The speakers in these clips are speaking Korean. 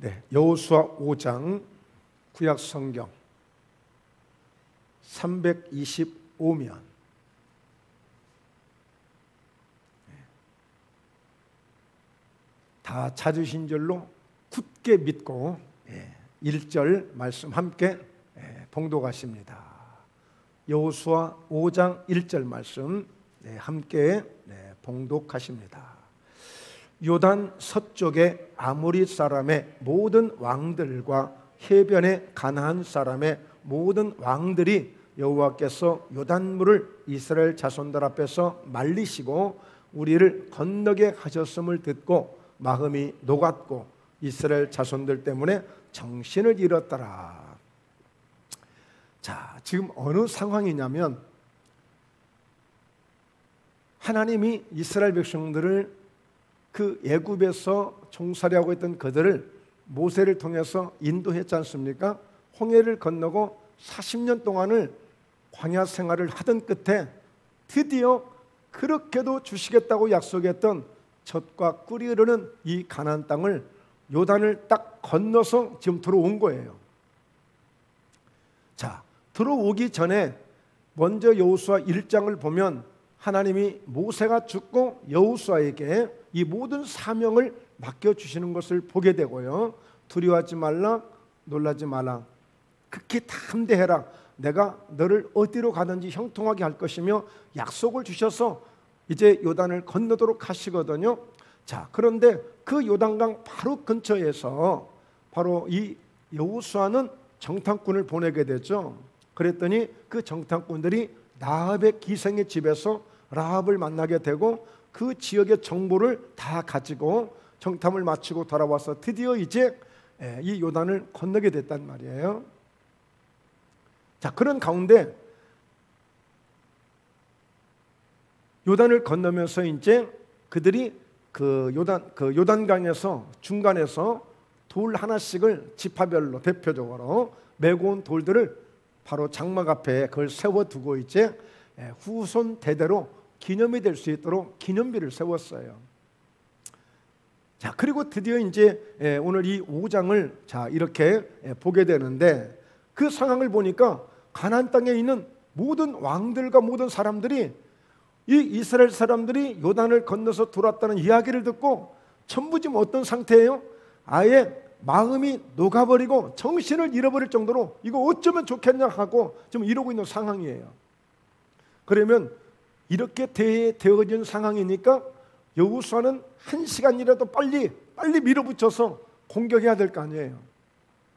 네, 여호수아 5장 구약 성경 325면 다 찾으신 줄로 굳게 믿고 1절 말씀 함께 봉독하십니다. 여호수아 5장 1절 말씀 함께 봉독하십니다. 요단 서쪽의 아모리 사람의 모든 왕들과 해변의 가나안 사람의 모든 왕들이 여호와께서 요단물을 이스라엘 자손들 앞에서 말리시고 우리를 건너게 하셨음을 듣고 마음이 녹았고 이스라엘 자손들 때문에 정신을 잃었더라. 자, 지금 어느 상황이냐면 하나님이 이스라엘 백성들을 그 애굽에서 종살이하고 있던 그들을 모세를 통해서 인도했지 않습니까? 홍해를 건너고 40년 동안을 광야 생활을 하던 끝에 드디어 그렇게도 주시겠다고 약속했던 젖과 꿀이 흐르는 이 가나안 땅을 요단을 딱 건너서 지금 들어온 거예요. 자, 들어오기 전에 먼저 여호수아 1장을 보면 하나님이 모세가 죽고 여호수아에게 이 모든 사명을 맡겨주시는 것을 보게 되고요. 두려워하지 말라, 놀라지 말라, 극히 담대해라. 내가 너를 어디로 가든지 형통하게 할 것이며 약속을 주셔서 이제 요단을 건너도록 하시거든요. 자, 그런데 그 요단강 바로 근처에서 바로 이 여호수아는 정탐꾼을 보내게 되죠. 그랬더니 그 정탐꾼들이 라합의 기생의 집에서 라합을 만나게 되고 그 지역의 정보를 다 가지고 정탐을 마치고 돌아와서 드디어 이제 이 요단을 건너게 됐단 말이에요. 자, 그런 가운데 요단을 건너면서 이제 그들이 그 요단강에서 중간에서 돌 하나씩을 지파별로 대표적으로 메고 온 돌들을 바로 장막 앞에 그걸 세워두고 이제 후손 대대로 기념이 될 수 있도록 기념비를 세웠어요. 자, 그리고 드디어 이제 오늘 이 5장을 자 이렇게 보게 되는데 그 상황을 보니까 가나안 땅에 있는 모든 왕들과 모든 사람들이 이 이스라엘 사람들이 요단을 건너서 돌았다는 이야기를 듣고 전부 지금 어떤 상태예요? 아예 마음이 녹아버리고 정신을 잃어버릴 정도로 이거 어쩌면 좋겠냐 하고 지금 이러고 있는 상황이에요. 그러면 이렇게 되어진 상황이니까 여호수아는 한 시간이라도 빨리 밀어붙여서 공격해야 될 거 아니에요.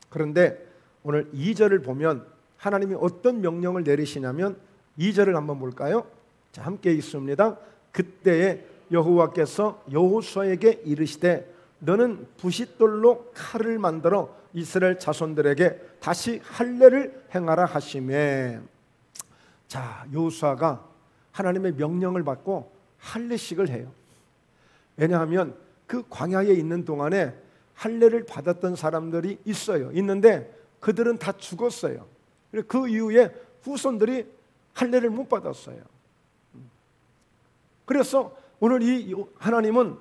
그런데 오늘 2절을 보면 하나님이 어떤 명령을 내리시냐면 2절을 한번 볼까요? 자, 함께 읽습니다. 그때에 여호와께서 여호수아에게 이르시되 너는 부싯돌로 칼을 만들어 이스라엘 자손들에게 다시 할례를 행하라 하시매. 자, 여호수아가 하나님의 명령을 받고 할례식을 해요. 왜냐하면 그 광야에 있는 동안에 할례를 받았던 사람들이 있는데 그들은 다 죽었어요. 그 이후에 후손들이 할례를 못 받았어요. 그래서 오늘 이 하나님은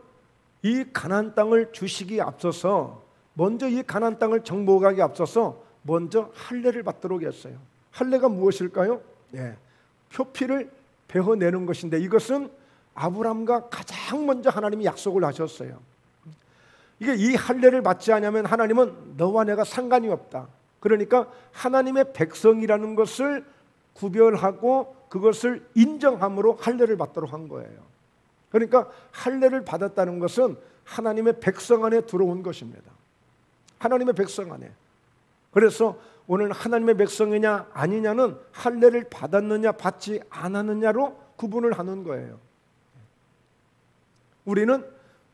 이 가나안 땅을 주시기에 앞서서 먼저 이 가나안 땅을 정복하기에 앞서서 먼저 할례를 받도록 했어요. 할례가 무엇일까요? 표피를 베어내는 것인데 이것은 아브라함과 가장 먼저 하나님이 약속을 하셨어요. 이게 이 할례를 받지 않으면 하나님은 너와 내가 상관이 없다. 그러니까 하나님의 백성이라는 것을 구별하고 그것을 인정함으로 할례를 받도록 한 거예요. 그러니까 할례를 받았다는 것은 하나님의 백성 안에 들어온 것입니다. 하나님의 백성 안에. 그래서 오늘 하나님의 백성이냐 아니냐는 할례를 받았느냐 받지 않았느냐로 구분을 하는 거예요. 우리는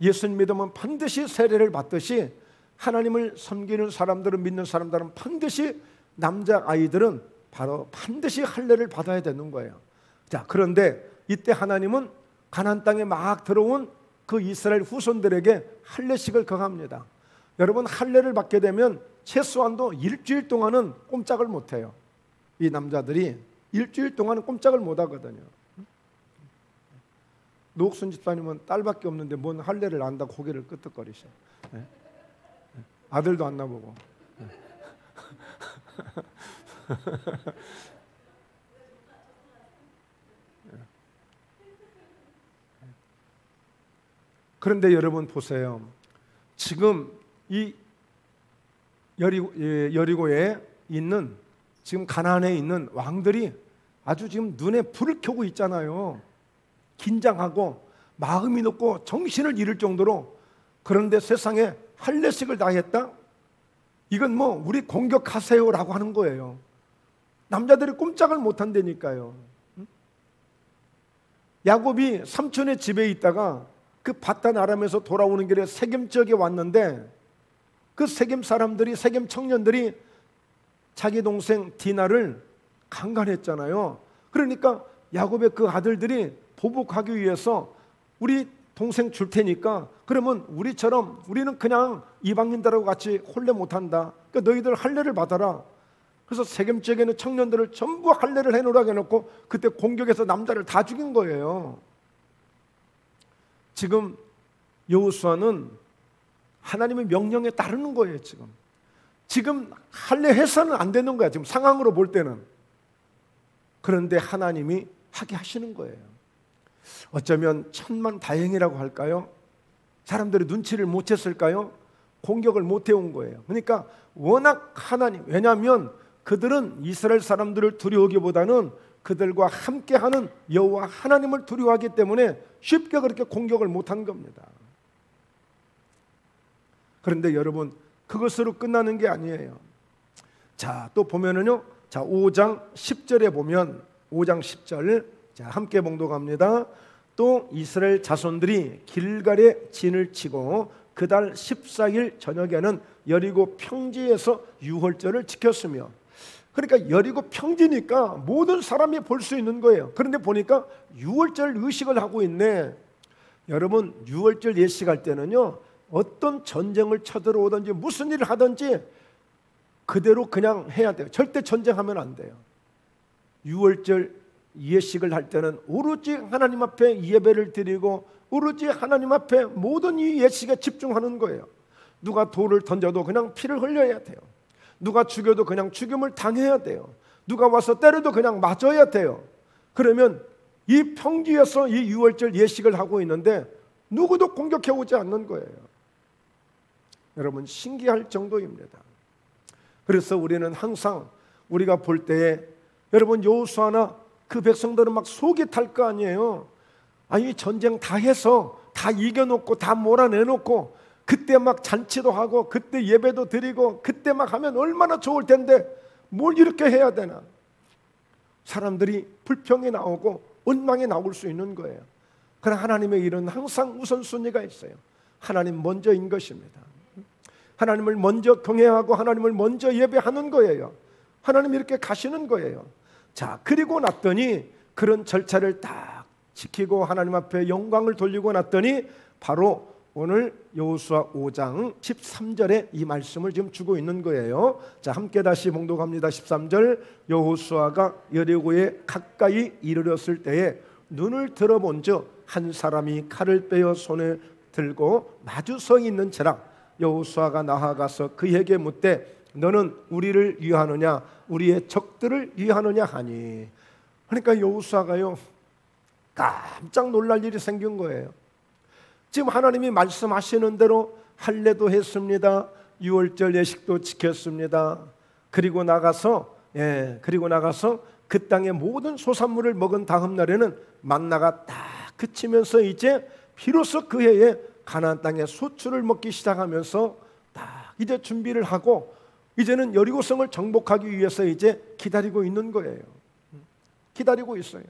예수님 믿으면 반드시 세례를 받듯이 하나님을 섬기는 사람들은 믿는 사람들은 반드시 남자아이들은 바로 반드시 할례를 받아야 되는 거예요. 자, 그런데 이때 하나님은 가나안 땅에 막 들어온 그 이스라엘 후손들에게 할례식을 거합니다. 여러분, 할례를 받게 되면 최소한도 일주일 동안은 꼼짝을 못해요. 이 남자들이 일주일 동안은 꼼짝을 못하거든요. 노옥순 집사님은 딸밖에 없는데 뭔 할례를 안다고 고개를 끄덕거리셔. 아들도 안 나보고. 그런데 여러분 보세요. 지금 이 여리고에 있는, 지금 가나안에 있는 왕들이 아주 지금 눈에 불을 켜고 있잖아요. 긴장하고 마음이 높고 정신을 잃을 정도로. 그런데 세상에 할례식을 다 했다? 이건 뭐 우리 공격하세요라고 하는 거예요. 남자들이 꼼짝을 못 한다니까요. 야곱이 삼촌의 집에 있다가 그 바단 아람에서 돌아오는 길에 세겜 지역에 왔는데, 그 세겜 사람들이, 세겜 청년들이 자기 동생 디나를 강간했잖아요. 그러니까 야곱의 그 아들들이 보복하기 위해서 우리 동생 줄 테니까 그러면 우리처럼 우리는 그냥 이방인들하고 같이 혼례 못한다. 그러니까 너희들 할례를 받아라. 그래서 세겜 지역에는 청년들을 전부 할례를 해놓으라고 해놓고 그때 공격해서 남자를 다 죽인 거예요. 지금 여호수아는 하나님의 명령에 따르는 거예요. 지금 할례해서는 안 되는 거야, 지금 상황으로 볼 때는. 그런데 하나님이 하게 하시는 거예요. 어쩌면 천만다행이라고 할까요? 사람들이 눈치를 못 챘을까요? 공격을 못 해온 거예요. 그러니까 워낙 하나님, 왜냐하면 그들은 이스라엘 사람들을 두려워하기보다는 그들과 함께하는 여호와 하나님을 두려워하기 때문에 쉽게 그렇게 공격을 못한 겁니다. 그런데 여러분, 그것으로 끝나는 게 아니에요. 자, 또 보면은요, 자 5장 10절에 보면, 5장 10절, 자 함께 봉독합니다. 또 이스라엘 자손들이 길갈에 진을 치고 그달 14일 저녁에는 여리고 평지에서 유월절을 지켰으며. 그러니까 여리고 평지니까 모든 사람이 볼 수 있는 거예요. 그런데 보니까 유월절 의식을 하고 있네. 여러분, 유월절 예식할 때는요, 어떤 전쟁을 쳐들어오든지 무슨 일을 하든지 그대로 그냥 해야 돼요. 절대 전쟁하면 안 돼요. 유월절 예식을 할 때는 오로지 하나님 앞에 예배를 드리고 오로지 하나님 앞에 모든 이 예식에 집중하는 거예요. 누가 돌을 던져도 그냥 피를 흘려야 돼요. 누가 죽여도 그냥 죽임을 당해야 돼요. 누가 와서 때려도 그냥 맞아야 돼요. 그러면 이 평지에서 이 유월절 예식을 하고 있는데 누구도 공격해 오지 않는 거예요. 여러분, 신기할 정도입니다. 그래서 우리는 항상 우리가 볼 때에, 여러분, 여호수아나 그 백성들은 막 속이 탈 거 아니에요. 아니, 전쟁 다 해서 다 이겨놓고 다 몰아내놓고 그때 막 잔치도 하고 그때 예배도 드리고 그때 막 하면 얼마나 좋을 텐데 뭘 이렇게 해야 되나. 사람들이 불평이 나오고 원망이 나올 수 있는 거예요. 그러나 하나님의 일은 항상 우선순위가 있어요. 하나님 먼저인 것입니다. 하나님을 먼저 경외하고 하나님을 먼저 예배하는 거예요. 하나님 이렇게 가시는 거예요. 자, 그리고 났더니 그런 절차를 딱 지키고 하나님 앞에 영광을 돌리고 났더니 바로 오늘 여호수아 5장 13절에 이 말씀을 지금 주고 있는 거예요. 자, 함께 다시 봉독합니다. 13절. 여호수아가 여리고에 가까이 이르렀을 때에 눈을 들어본즉 한 사람이 칼을 빼어 손에 들고 마주 서 있는지라. 여호수아가 나아가서 그에게 묻되 너는 우리를 위하느냐 우리의 적들을 위하느냐 하니. 그러니까 여호수아가요, 깜짝 놀랄 일이 생긴 거예요. 지금 하나님이 말씀하시는 대로 할례도 했습니다. 유월절 예식도 지켰습니다. 그리고 나가서 그 땅의 모든 소산물을 먹은 다음 날에는 만나가 딱 그치면서 이제 비로소 그 해에 가나안 땅의 소출을 먹기 시작하면서 딱 이제 준비를 하고 이제는 여리고성을 정복하기 위해서 이제 기다리고 있는 거예요. 기다리고 있어요.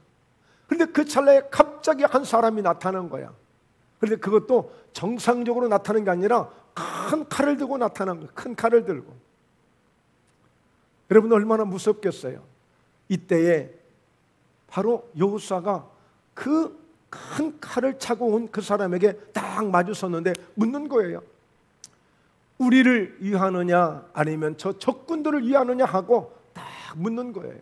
그런데 그 찰나에 갑자기 한 사람이 나타난 거야. 그런데 그것도 정상적으로 나타나는 게 아니라 큰 칼을 들고 나타난 거예요. 큰 칼을 들고. 여러분, 얼마나 무섭겠어요. 이때에 바로 여호수아가 그 큰 칼을 차고 온 그 사람에게 딱 마주 섰는데 묻는 거예요. 우리를 위하느냐 아니면 저 적군들을 위하느냐 하고 딱 묻는 거예요.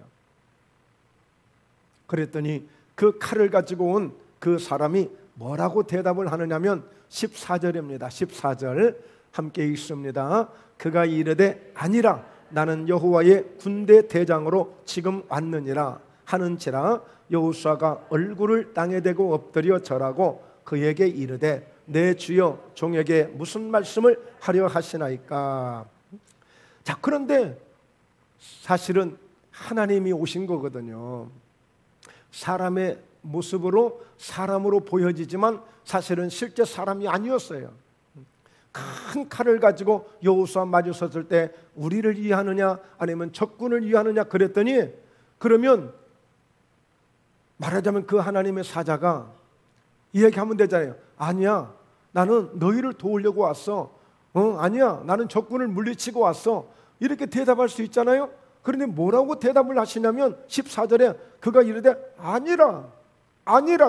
그랬더니 그 칼을 가지고 온 그 사람이 뭐라고 대답을 하느냐면 14절입니다. 14절 함께 읽습니다. 그가 이르되 아니라 나는 여호와의 군대 대장으로 지금 왔느니라 하는지라 여호수아가 얼굴을 땅에 대고 엎드려 절하고 그에게 이르되 내 주여 종에게 무슨 말씀을 하려 하시나이까. 자, 그런데 사실은 하나님이 오신 거거든요. 사람의 모습으로 사람으로 보여지지만 사실은 실제 사람이 아니었어요. 큰 칼을 가지고 여호수아 마주섰을 때 우리를 위하느냐 아니면 적군을 위하느냐 그랬더니, 그러면 말하자면 그 하나님의 사자가 이야기하면 되잖아요. 아니야, 나는 너희를 도우려고 왔어. 아니야, 나는 적군을 물리치고 왔어. 이렇게 대답할 수 있잖아요. 그런데 뭐라고 대답을 하시냐면 14절에 그가 이르되 아니라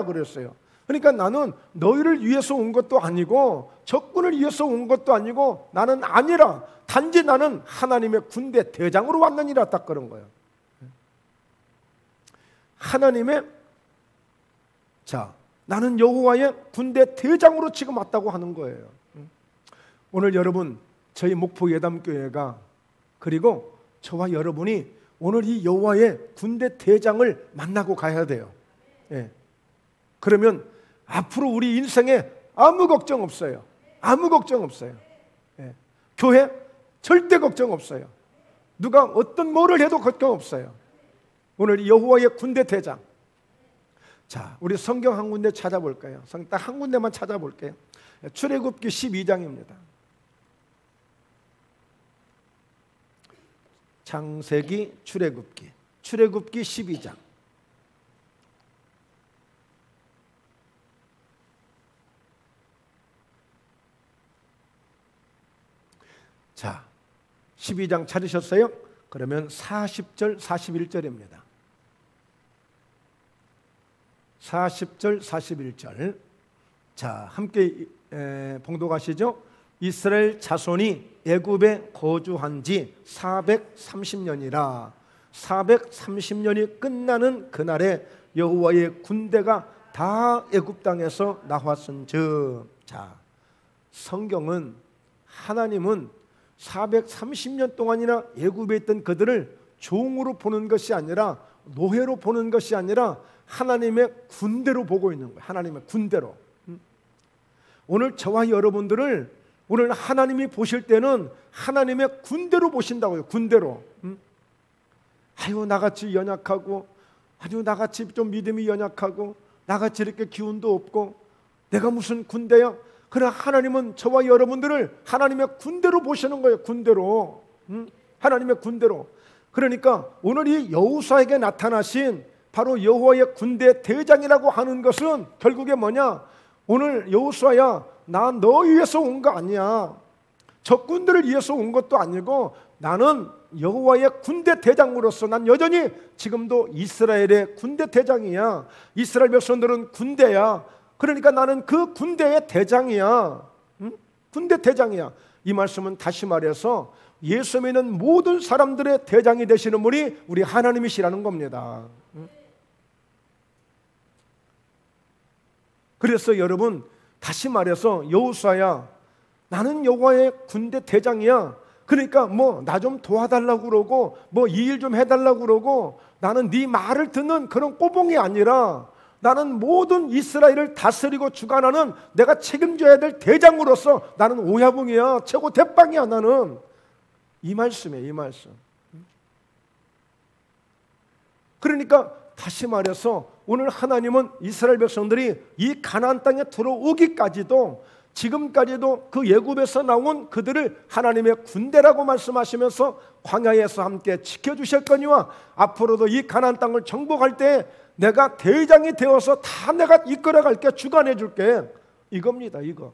그랬어요. 그러니까 나는 너희를 위해서 온 것도 아니고 적군을 위해서 온 것도 아니고 나는 아니라 단지 나는 하나님의 군대 대장으로 왔느니라, 딱 그런 거예요. 하나님의, 자, 나는 여호와의 군대 대장으로 지금 왔다고 하는 거예요. 오늘 여러분, 저희 목포 예담교회가, 그리고 저와 여러분이 오늘 이 여호와의 군대 대장을 만나고 가야 돼요. 예. 그러면 앞으로 우리 인생에 아무 걱정 없어요. 아무 걱정 없어요. 예. 교회 절대 걱정 없어요. 누가 어떤 뭐를 해도 걱정 없어요. 오늘 이 여호와의 군대 대장. 자, 우리 성경 한 군데 찾아볼까요? 딱 한 군데만 찾아볼게요. 출애굽기 12장입니다. 창세기, 출애굽기 12장. 자, 12장 찾으셨어요? 그러면 40절, 41절입니다. 40절, 41절. 자, 함께 봉독하시죠. 이스라엘 자손이 애굽에 거주한 지 430년이라 430년이 끝나는 그날에 여호와의 군대가 다 애굽 땅에서 나왔은즉. 자, 성경은, 하나님은 430년 동안이나 애굽에 있던 그들을 종으로 보는 것이 아니라, 노예로 보는 것이 아니라 하나님의 군대로 보고 있는 거예요. 하나님의 군대로. 오늘 저와 여러분들을 오늘 하나님이 보실 때는 하나님의 군대로 보신다고요. 군대로. 아유, 나같이 연약하고, 아유, 나같이 좀 믿음이 연약하고, 나같이 이렇게 기운도 없고, 내가 무슨 군대야? 그러나 하나님은 저와 여러분들을 하나님의 군대로 보시는 거예요. 군대로. 하나님의 군대로. 그러니까 오늘 이 여호수아에게 나타나신 바로 여호와의 군대 대장이라고 하는 것은 결국에 뭐냐? 오늘 여호수아야, 나 너 위해서 온 거 아니야. 적군들을 위해서 온 것도 아니고 나는 여호와의 군대 대장으로서 난 여전히 지금도 이스라엘의 군대 대장이야. 이스라엘 백성들은 군대야. 그러니까 나는 그 군대의 대장이야. 군대 대장이야. 이 말씀은 다시 말해서 예수 믿는 모든 사람들의 대장이 되시는 분이 우리 하나님이시라는 겁니다. 그래서 여러분, 다시 말해서 여호수아야, 나는 여호와의 군대 대장이야. 그러니까 뭐 나 좀 도와달라고 그러고 뭐 이 일 좀 해달라고 그러고 나는 네 말을 듣는 그런 꼬봉이 아니라 나는 모든 이스라엘을 다스리고 주관하는 내가 책임져야 될 대장으로서 나는 오야붕이야. 최고 대빵이야 나는. 이 말씀이에요. 이 말씀. 그러니까 다시 말해서 오늘 하나님은 이스라엘 백성들이 이 가나안 땅에 들어오기까지도, 지금까지도 그 애굽에서 나온 그들을 하나님의 군대라고 말씀하시면서 광야에서 함께 지켜주셨거니와 앞으로도 이 가나안 땅을 정복할 때 내가 대장이 되어서 다 내가 이끌어갈게, 주관해줄게, 이겁니다. 이거.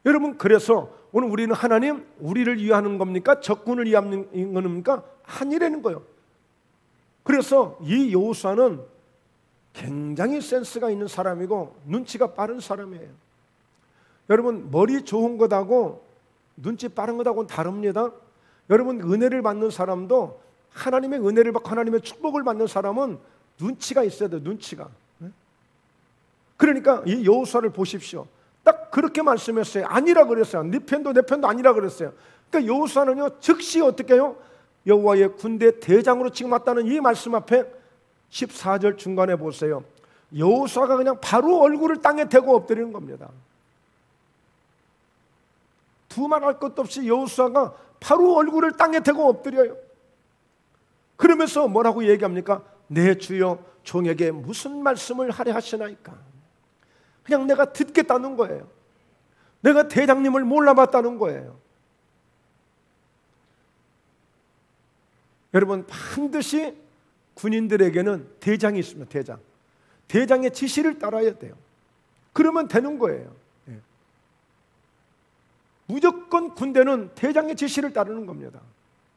여러분, 그래서 오늘 우리는 하나님, 우리를 위하는 겁니까? 적군을 위하는 겁니까? 아니라는 거예요. 그래서 이 여호수아는 굉장히 센스가 있는 사람이고 눈치가 빠른 사람이에요. 여러분, 머리 좋은 것하고 눈치 빠른 것하고는 다릅니다. 여러분, 은혜를 받는 사람도, 하나님의 은혜를 받고 하나님의 축복을 받는 사람은 눈치가 있어야 돼요. 눈치가. 그러니까 이 여호수아를 보십시오. 딱 그렇게 말씀했어요. 아니라 그랬어요. 네 편도 내 편도 아니라 그랬어요. 그러니까 여호수아는요 즉시 어떻게 해요? 여호와의 군대 대장으로 지금 왔다는 이 말씀 앞에 14절 중간에 보세요. 여호수아가 그냥 바로 얼굴을 땅에 대고 엎드리는 겁니다. 두말할 것도 없이 여호수아가 바로 얼굴을 땅에 대고 엎드려요. 그러면서 뭐라고 얘기합니까? 내 주여 종에게 무슨 말씀을 하려 하시나이까? 그냥 내가 듣겠다는 거예요. 내가 대장님을 몰라봤다는 거예요. 여러분 반드시 군인들에게는 대장이 있습니다. 대장. 대장의 지시를 따라야 돼요. 그러면 되는 거예요. 예. 무조건 군대는 대장의 지시를 따르는 겁니다.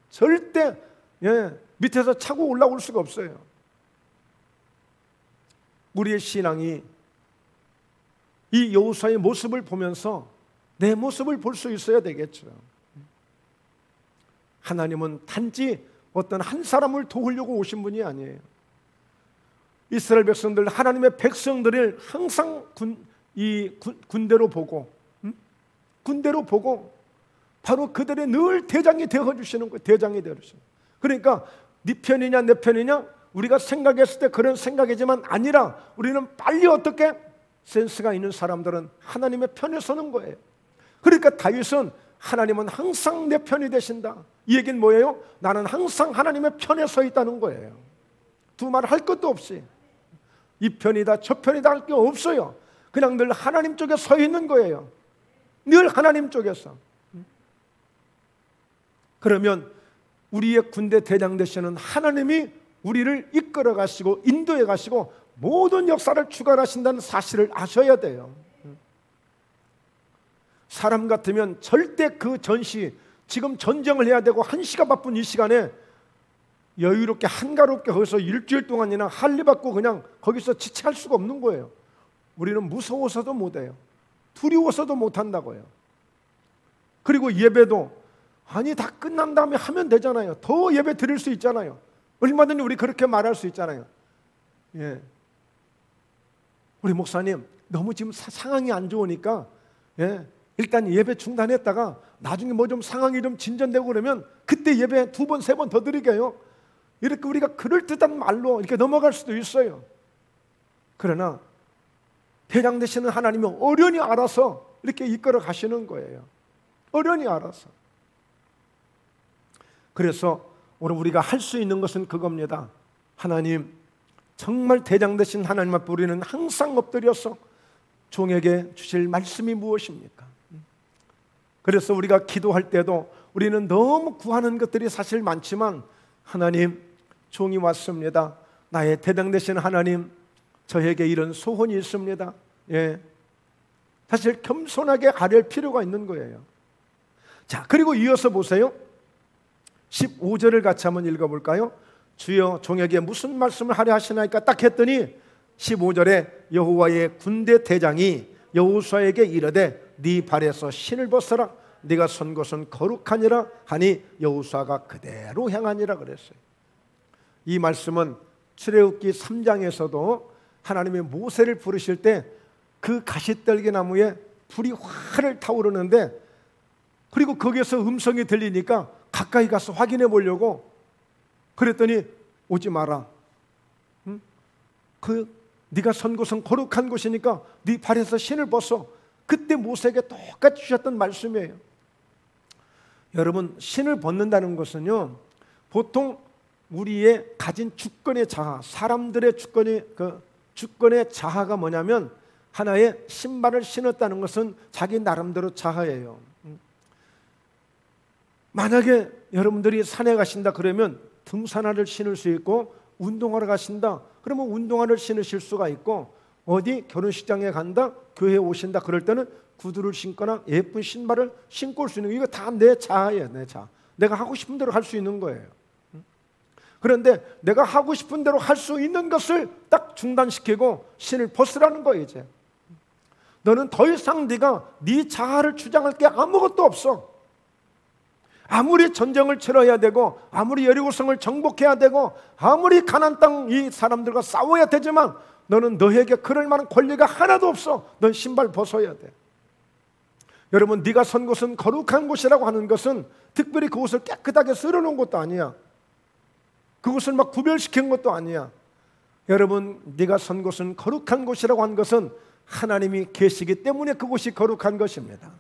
절대 밑에서 차고 올라올 수가 없어요. 우리의 신앙이 이 여호수아의 모습을 보면서 내 모습을 볼 수 있어야 되겠죠. 하나님은 단지 어떤 한 사람을 도우려고 오신 분이 아니에요. 이스라엘 백성들, 하나님의 백성들을 항상 군대로 보고 군대로 보고 바로 그들의 늘 대장이 되어주시는 거예요. 대장이 되어주시는 거예요. 그러니까 네 편이냐 내 편이냐 우리가 생각했을 때 그런 생각이지만 아니라 우리는 빨리 어떻게 센스가 있는 사람들은 하나님의 편에 서는 거예요. 그러니까 다윗은 하나님은 항상 내 편이 되신다. 이 얘기는 뭐예요? 나는 항상 하나님의 편에 서 있다는 거예요. 두말 할 것도 없이 이 편이다 저 편이다 할 게 없어요. 그냥 늘 하나님 쪽에 서 있는 거예요. 늘 하나님 쪽에서. 그러면 우리의 군대 대장 되시는 하나님이 우리를 이끌어 가시고 인도해 가시고 모든 역사를 주관하신다는 사실을 아셔야 돼요. 사람 같으면 절대 그 전시, 지금 전쟁을 해야 되고 한시가 바쁜 이 시간에 여유롭게 한가롭게 거기서 일주일 동안이나 할 일 받고 그냥 거기서 지체할 수가 없는 거예요. 우리는 무서워서도 못해요. 두려워서도 못한다고요. 그리고 예배도 아니 다 끝난 다음에 하면 되잖아요. 더 예배 드릴 수 있잖아요. 얼마든지 우리 그렇게 말할 수 있잖아요. 예. 우리 목사님 너무 지금 상황이 안 좋으니까 일단 예배 중단했다가 나중에 뭐 좀 상황이 좀 진전되고 그러면 그때 예배 2번, 3번 더 드리게요. 이렇게 우리가 그럴듯한 말로 이렇게 넘어갈 수도 있어요. 그러나 대장 되시는 하나님이 어련히 알아서 이렇게 이끌어 가시는 거예요. 어련히 알아서. 그래서 오늘 우리가 할 수 있는 것은 그겁니다. 하나님, 정말 대장 되신 하나님 앞에 우리는 항상 엎드려서 종에게 주실 말씀이 무엇입니까? 그래서 우리가 기도할 때도 우리는 너무 구하는 것들이 사실 많지만 하나님, 종이 왔습니다. 나의 대장 되신 하나님, 저에게 이런 소원이 있습니다. 사실 겸손하게 아뢰 필요가 있는 거예요. 자, 그리고 이어서 보세요. 15절을 같이 한번 읽어볼까요? 주여 종에게 무슨 말씀을 하려 하시나이까 딱 했더니 15절에 여호와의 군대 대장이 여호수아에게 이르되 네 발에서 신을 벗어라. 네가 선 곳은 거룩하니라 하니 여호수아가 그대로 행하니라 그랬어요. 이 말씀은 출애굽기 3장에서도 하나님이 모세를 부르실 때 그 가시떨기 나무에 불이 활을 타오르는데 그리고 거기에서 음성이 들리니까 가까이 가서 확인해 보려고 그랬더니 오지 마라. 네가 선 곳은 거룩한 곳이니까 네 발에서 신을 벗어. 그때 모세에게 똑같이 주셨던 말씀이에요. 여러분, 신을 벗는다는 것은요, 보통 우리의 가진 주권의 자아, 사람들의 주권의 자아가 뭐냐면 하나의 신발을 신었다는 것은 자기 나름대로 자아예요. 만약에 여러분들이 산에 가신다 그러면 등산화를 신을 수 있고, 운동하러 가신다 그러면 운동화를 신으실 수가 있고, 어디 결혼식장에 간다, 교회에 오신다 그럴 때는 구두를 신거나 예쁜 신발을 신고 올 수 있는, 이거 다 내 자아예요. 내 자아. 내가 하고 싶은 대로 할 수 있는 거예요. 그런데 내가 하고 싶은 대로 할 수 있는 것을 딱 중단시키고 신을 벗으라는 거예요. 이제 너는 더 이상 네가 네 자아를 주장할 게 아무것도 없어. 아무리 전쟁을 치러야 되고, 아무리 여리고성을 정복해야 되고, 아무리 가나안 땅 이 사람들과 싸워야 되지만 너는 너에게 그럴 만한 권리가 하나도 없어. 넌 신발 벗어야 돼. 여러분, 네가 선 곳은 거룩한 곳이라고 하는 것은 특별히 그곳을 깨끗하게 쓸어놓은 것도 아니야. 그곳을 막 구별시킨 것도 아니야. 여러분, 네가 선 곳은 거룩한 곳이라고 한 것은 하나님이 계시기 때문에 그곳이 거룩한 것입니다.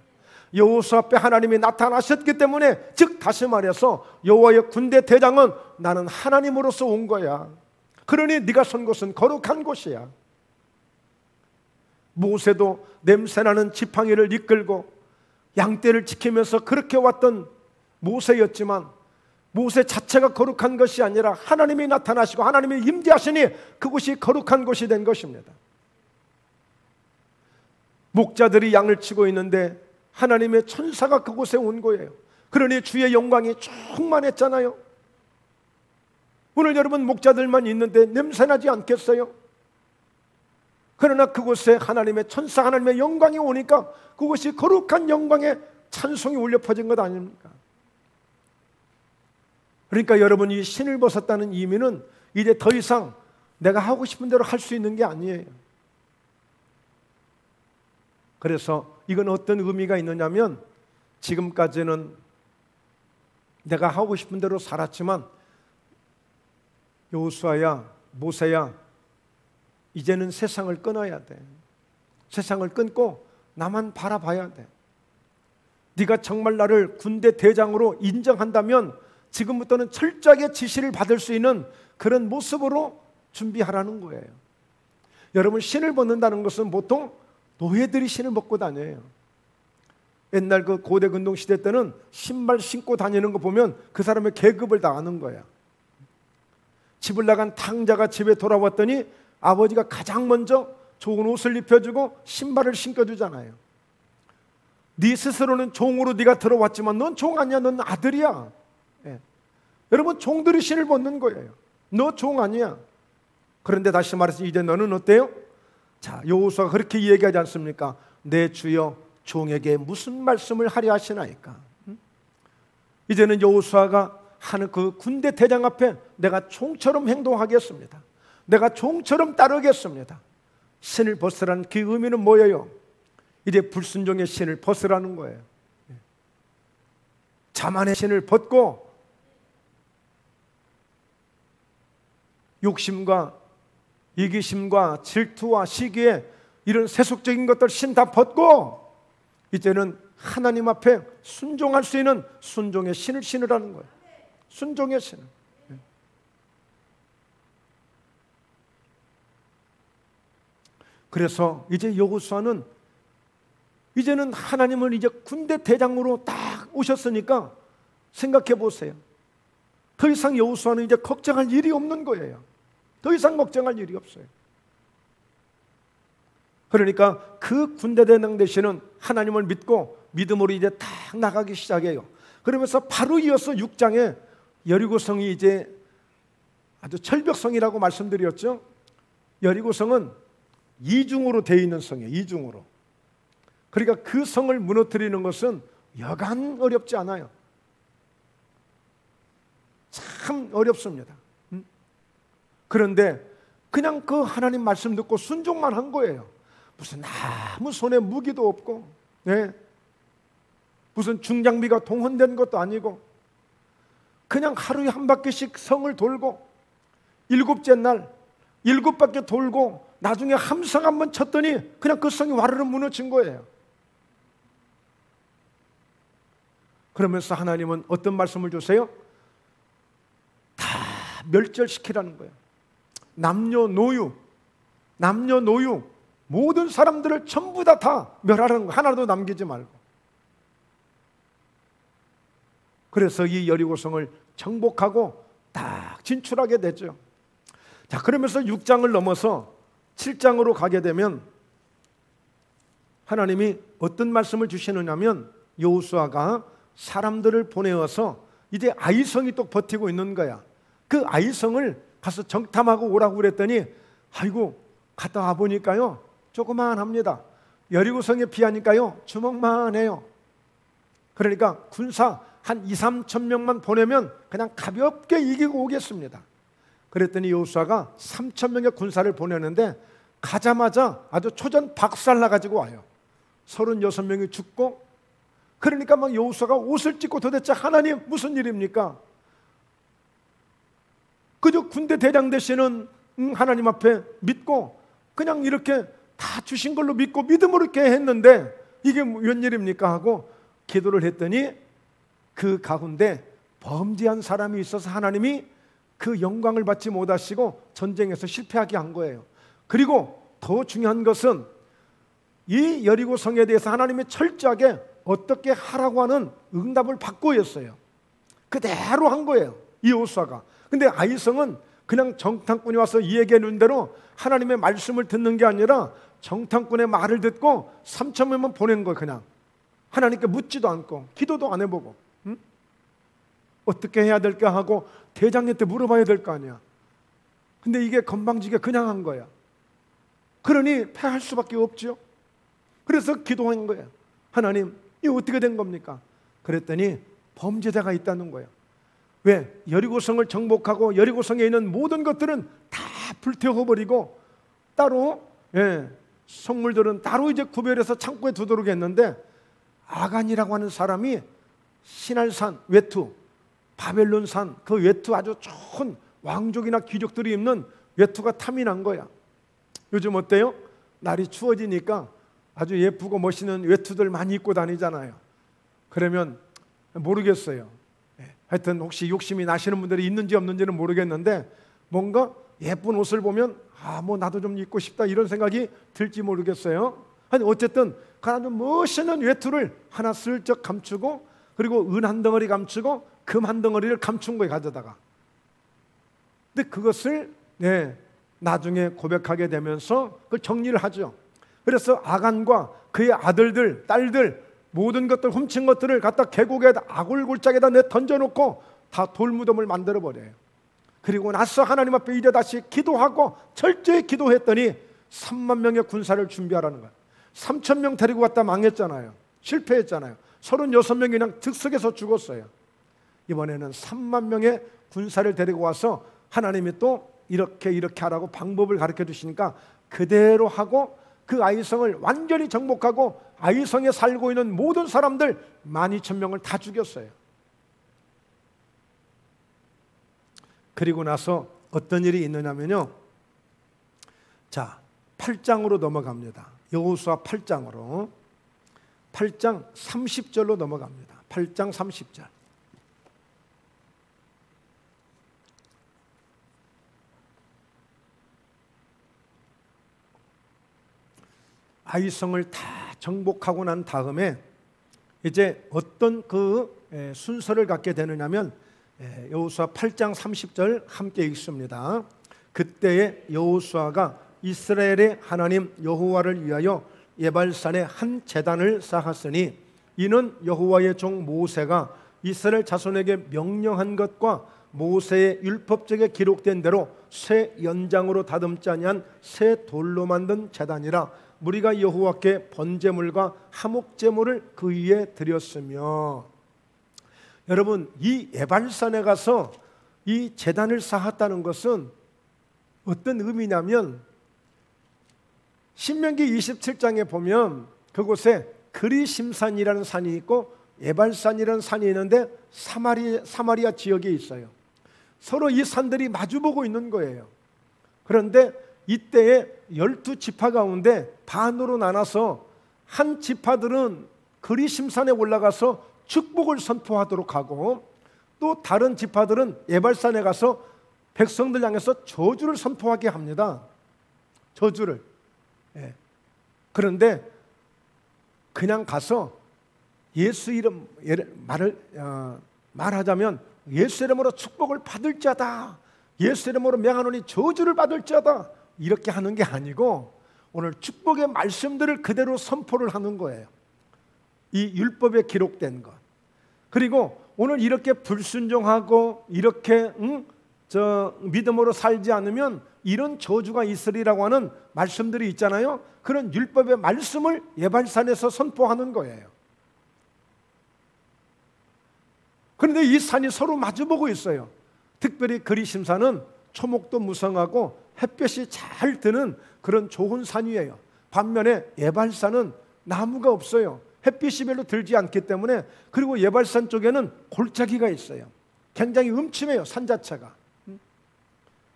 여호수아 앞에 하나님이 나타나셨기 때문에, 즉 다시 말해서 여호와의 군대 대장은 나는 하나님으로서 온 거야. 그러니 네가 선 곳은 거룩한 곳이야. 모세도 냄새나는 지팡이를 이끌고 양떼를 지키면서 그렇게 왔던 모세였지만, 모세 자체가 거룩한 것이 아니라 하나님이 나타나시고 하나님이 임재하시니 그곳이 거룩한 곳이 된 것입니다. 목자들이 양을 치고 있는데 하나님의 천사가 그곳에 온 거예요. 그러니 주의 영광이 충만했잖아요. 오늘 여러분, 목자들만 있는데 냄새나지 않겠어요? 그러나 그곳에 하나님의 천사, 하나님의 영광이 오니까 그것이 거룩한 영광의 찬송이 울려 퍼진 것 아닙니까? 그러니까 여러분, 이 신을 벗었다는 의미는 이제 더 이상 내가 하고 싶은 대로 할 수 있는 게 아니에요. 그래서 이건 어떤 의미가 있느냐면, 지금까지는 내가 하고 싶은 대로 살았지만 여호수아야, 모세야, 이제는 세상을 끊어야 돼. 세상을 끊고 나만 바라봐야 돼. 네가 정말 나를 군대 대장으로 인정한다면 지금부터는 철저하게 지시를 받을 수 있는 그런 모습으로 준비하라는 거예요. 여러분, 신을 벗는다는 것은 보통 노예들이 신을 벗고 다녀요. 옛날 그 고대 근동 시대 때는 신발 신고 다니는 거 보면 그 사람의 계급을 다 아는 거야. 집을 나간 탕자가 집에 돌아왔더니 아버지가 가장 먼저 좋은 옷을 입혀주고 신발을 신겨주잖아요. 네 스스로는 종으로 네가 들어왔지만 넌 종 아니야. 넌 아들이야. 예. 여러분, 종들이 신을 벗는 거예요. 너 종 아니야. 그런데 다시 말해서 이제 너는 어때요? 자, 여호수아가 그렇게 얘기하지 않습니까? 내 주여, 종에게 무슨 말씀을 하려 하시나이까? 이제는 여호수아가 하는 그 군대 대장 앞에 내가 종처럼 행동하겠습니다. 내가 종처럼 따르겠습니다. 신을 벗으라는 그 의미는 뭐예요? 이제 불순종의 신을 벗으라는 거예요. 자만의 신을 벗고 욕심과 이기심과 질투와 시기에 이런 세속적인 것들 신 다 벗고 이제는 하나님 앞에 순종할 수 있는 순종의 신을 신으라는 거예요. 순종의 신을. 그래서 이제 여호수아는 이제는 하나님을 이제 군대 대장으로 딱 오셨으니까 생각해 보세요. 더 이상 여호수아는 이제 걱정할 일이 없는 거예요. 더 이상 걱정할 일이 없어요. 그러니까 그 군대 대장 대신은 하나님을 믿고 믿음으로 이제 딱 나가기 시작해요. 그러면서 바로 이어서 6장에 여리고성이 이제 아주 철벽성이라고 말씀드렸죠. 여리고성은 이중으로 되어 있는 성이에요. 이중으로. 그러니까 그 성을 무너뜨리는 것은 여간 어렵지 않아요. 참 어렵습니다. 그런데 그냥 그 하나님 말씀 듣고 순종만 한 거예요. 무슨 아무 손에 무기도 없고, 네. 무슨 중장비가 동원된 것도 아니고, 그냥 하루에 한 바퀴씩 성을 돌고 7째 날 7바퀴 돌고 나중에 함성 한번 쳤더니 그냥 그 성이 와르르 무너진 거예요. 그러면서 하나님은 어떤 말씀을 주세요? 다 멸절시키라는 거예요. 남녀노유 모든 사람들을 전부 다 멸하라는 거, 하나도 남기지 말고. 그래서 이 여리고성을 정복하고 딱 진출하게 되죠. 자, 그러면서 6장을 넘어서 7장으로 가게 되면 하나님이 어떤 말씀을 주시느냐면, 여호수아가 사람들을 보내어서 이제 아이성이 또 버티고 있는 거야. 그 아이성을 가서 정탐하고 오라고 그랬더니, 아이고 갔다 와 보니까요 조그만합니다. 여리고성에 비하니까요 주먹만 해요. 그러니까 군사 한 2-3천 명만 보내면 그냥 가볍게 이기고 오겠습니다. 그랬더니 여호수아가 3천 명의 군사를 보내는데 가자마자 아주 초전 박살나 가지고 와요. 36명이 죽고 그러니까 막 여호수아가 옷을 찢고 도대체 하나님 무슨 일입니까? 그저 군대 대장 되시는 하나님 앞에 믿고 그냥 이렇게 다 주신 걸로 믿고 믿음으로 이렇게 했는데 이게 웬일입니까 하고 기도를 했더니 그 가운데 범죄한 사람이 있어서 하나님이 그 영광을 받지 못하시고 전쟁에서 실패하게 한 거예요. 그리고 더 중요한 것은 이 여리고 성에 대해서 하나님이 철저하게 어떻게 하라고 하는 응답을 받고 했어요. 그대로 한 거예요, 이 여호수아가. 근데 아이성은 그냥 정탐꾼이 와서 얘기해놓은 대로 하나님의 말씀을 듣는 게 아니라 정탐꾼의 말을 듣고 3,000명만 보낸 거예요. 그냥 하나님께 묻지도 않고 기도도 안 해보고, 응? 어떻게 해야 될까 하고 대장님한테 물어봐야 될 거 아니야. 근데 이게 건방지게 그냥 한 거야. 그러니 패할 수밖에 없죠. 그래서 기도한 거예요. 하나님, 이거 어떻게 된 겁니까? 그랬더니 범죄자가 있다는 거예요. 왜? 여리고성을 정복하고 여리고성에 있는 모든 것들은 다 불태워버리고 따로, 성물들은 따로 이제 구별해서 창고에 두도록 했는데, 아간이라고 하는 사람이 시날산 외투, 바벨론산 그 외투, 아주 좋은 왕족이나 귀족들이 입는 외투가 탐이 난 거야. 요즘 어때요? 날이 추워지니까 아주 예쁘고 멋있는 외투들 많이 입고 다니잖아요. 그러면 모르겠어요. 하여튼 혹시 욕심이 나시는 분들이 있는지 없는지는 모르겠는데, 뭔가 예쁜 옷을 보면 뭐 나도 좀 입고 싶다 이런 생각이 들지 모르겠어요. 아니 어쨌든 아주 멋있는 외투를 하나 슬쩍 감추고, 그리고 은 한 덩어리 감추고 금 한 덩어리를 감춘 거예요, 가져다가. 근데 그것을 나중에 고백하게 되면서 그걸 정리를 하죠. 그래서 아간과 그의 아들들, 딸들 모든 것들, 훔친 것들을 갖다 계곡에다, 아골골짜기에다 던져놓고 다 돌무덤을 만들어 버려요. 그리고 나서 하나님 앞에 이제 다시 기도하고 철저히 기도했더니 3만 명의 군사를 준비하라는 거예요. 3,000명 데리고 갔다 망했잖아요. 실패했잖아요. 36명이 그냥 즉석에서 죽었어요. 이번에는 3만 명의 군사를 데리고 와서 하나님이 또 이렇게 하라고 방법을 가르쳐 주시니까 그대로 하고, 그 아이성을 완전히 정복하고 아이성에 살고 있는 모든 사람들 12,000명을 다 죽였어요. 그리고 나서 어떤 일이 있느냐면요, 자 8장으로 넘어갑니다. 여호수아 8장으로 8장 30절로 넘어갑니다. 8장 30절. 아이성을 다 정복하고 난 다음에 이제 어떤 그 순서를 갖게 되느냐면, 여호수아 8장 30절 함께 읽습니다. 그때에 여호수아가 이스라엘의 하나님 여호와를 위하여 예발산에 한 제단을 쌓았으니 이는 여호와의 종 모세가 이스라엘 자손에게 명령한 것과 모세의 율법책에 기록된 대로 새 연장으로 다듬지 아니한 새 돌로 만든 제단이라. 무리가 여호와께 번제물과 화목제물을 그 위에 드렸으며. 여러분, 이 예발산에 가서 이 제단을 쌓았다는 것은 어떤 의미냐면, 신명기 27장에 보면 그곳에 그리심산이라는 산이 있고 예발산이라는 산이 있는데 사마리아 지역에 있어요. 서로 이 산들이 마주보고 있는 거예요. 그런데 이때에 12지파 가운데 반으로 나눠서 한 지파들은 그리심산에 올라가서 축복을 선포하도록 하고, 또 다른 지파들은 예발산에 가서 백성들 향해서 저주를 선포하게 합니다. 저주를. 그런데 그냥 가서 예수 이름 말하자면 예수 이름으로 축복을 받을 자다, 예수 이름으로 명하노니 저주를 받을 자다, 이렇게 하는 게 아니고 오늘 축복의 말씀들을 그대로 선포를 하는 거예요. 이 율법에 기록된 것. 그리고 오늘 이렇게 불순종하고 이렇게 믿음으로 살지 않으면 이런 저주가 있으리라고 하는 말씀들이 있잖아요. 그런 율법의 말씀을 예발산에서 선포하는 거예요. 그런데 이 산이 서로 마주보고 있어요. 특별히 그리심산은 초목도 무성하고 햇볕이 잘 드는 그런 좋은 산이에요. 반면에 예발산은 나무가 없어요. 햇빛이 별로 들지 않기 때문에, 그리고 예발산 쪽에는 골짜기가 있어요. 굉장히 음침해요, 산 자체가.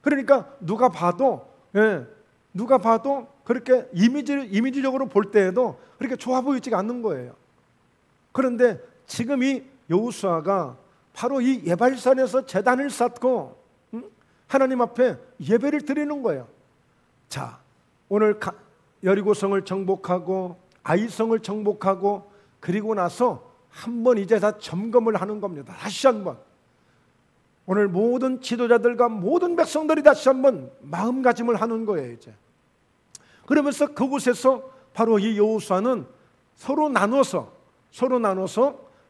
그러니까 누가 봐도 그렇게 이미지적으로 볼 때에도 그렇게 좋아 보이지가 않는 거예요. 그런데 지금 이 여호수아가 바로 이 예발산에서 제단을 쌓고 하나님 앞에 예배를 드리는 거예요. 자, 오늘 여리고성을 정복하고 아이성을 정복하고 그리고 나서 한번 이제 다 점검을 하는 겁니다. 다시 한번 오늘 모든 지도자들과 모든 백성들이 다시 한번 마음가짐을 하는 거예요. 이제 그러면서 그곳에서 바로 이 여호수아는 서로 나눠서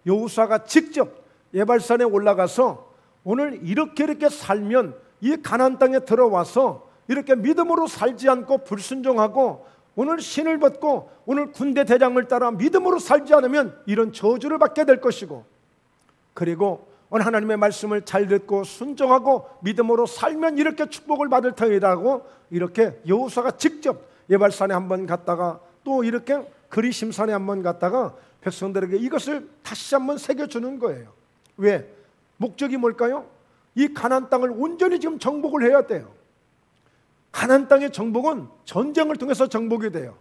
여호수아가 직접 예발산에 올라가서 오늘 이렇게 살면 이 가나안 땅에 들어와서 이렇게 믿음으로 살지 않고 불순종하고 오늘 신을 벗고 오늘 군대 대장을 따라 믿음으로 살지 않으면 이런 저주를 받게 될 것이고, 그리고 오늘 하나님의 말씀을 잘 듣고 순종하고 믿음으로 살면 이렇게 축복을 받을 터이라고 이렇게 여호수아가 직접 예발산에 한번 갔다가 또 이렇게 그리심산에 한번 갔다가 백성들에게 이것을 다시 한번 새겨주는 거예요. 왜? 목적이 뭘까요? 이 가나안 땅을 온전히 지금 정복을 해야 돼요. 가나안 땅의 정복은 전쟁을 통해서 정복이 돼요.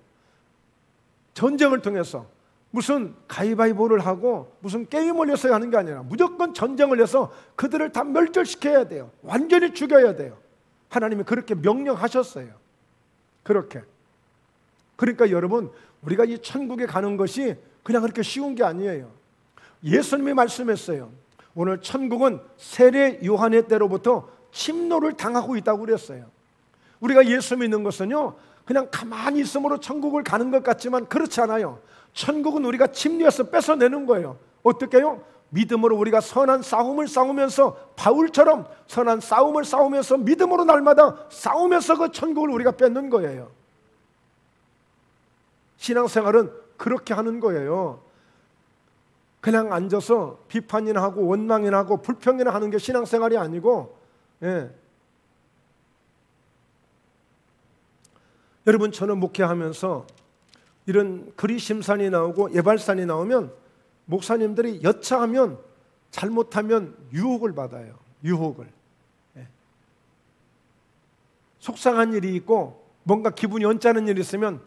전쟁을 통해서 무슨 가위바위보를 하고 무슨 게임을 해서 하는 게 아니라 무조건 전쟁을 해서 그들을 다 멸절시켜야 돼요. 완전히 죽여야 돼요. 하나님이 그렇게 명령하셨어요. 그렇게. 그러니까 여러분, 우리가 이 천국에 가는 것이 그냥 그렇게 쉬운 게 아니에요. 예수님이 말씀했어요. 오늘 천국은 세례 요한의 때로부터 침노를 당하고 있다고 그랬어요. 우리가 예수 믿는 것은요, 그냥 가만히 있음으로 천국을 가는 것 같지만 그렇지 않아요. 천국은 우리가 침례에서 뺏어내는 거예요. 어떻게 해요? 믿음으로 우리가 선한 싸움을 싸우면서, 바울처럼 선한 싸움을 싸우면서 믿음으로 날마다 싸우면서 그 천국을 우리가 뺏는 거예요. 신앙생활은 그렇게 하는 거예요. 그냥 앉아서 비판이나 하고 원망이나 하고 불평이나 하는 게 신앙생활이 아니고, 여러분, 저는 목회하면서 이런 그리심산이 나오고 예발산이 나오면 목사님들이 여차하면 잘못하면 유혹을 받아요. 유혹을. 속상한 일이 있고 뭔가 기분이 언짢은 일이 있으면